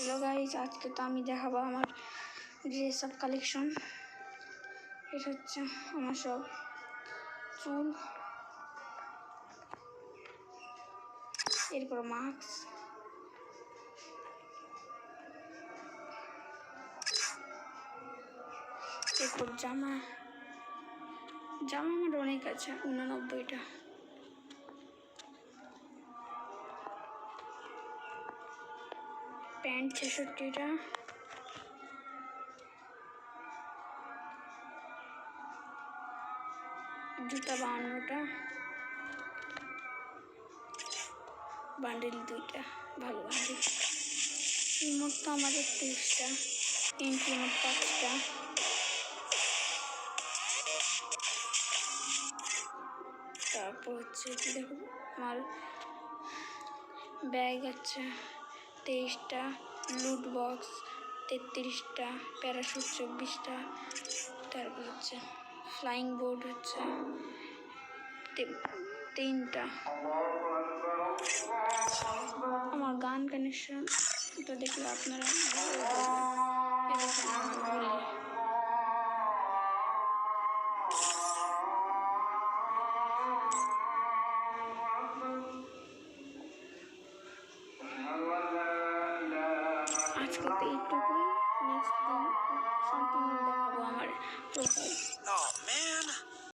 Hello guys, আজকে তো আমি দেখাবো আমার ড্রেস আপ কালেকশন। এটা হচ্ছে আমার সব চুল, এরপর মাস্ক, এরপর জামা আমার অনেক আছে, 89টা। প্যান্ট 66টা, জুতা 52টা, বান্ডেল 2টা, ভালো বান্ডেল। মোট তো আমাদের 30টা, এন্ট্রি মোট 5টা। তারপর হচ্ছে দেখো আমার ব্যাগ আছে 23টা, লুট বক্স 33টা, প্যারাশুট 24টা, তারপর হচ্ছে ফ্লাইং বোর্ড হচ্ছে 3টা। আমার গান কানেকশন এটা দেখলে আপনারা আজকে তো এইটুকুই। নেক্সট দিন সম্পূর্ণ দেখাবো আমার প্রোফাইল।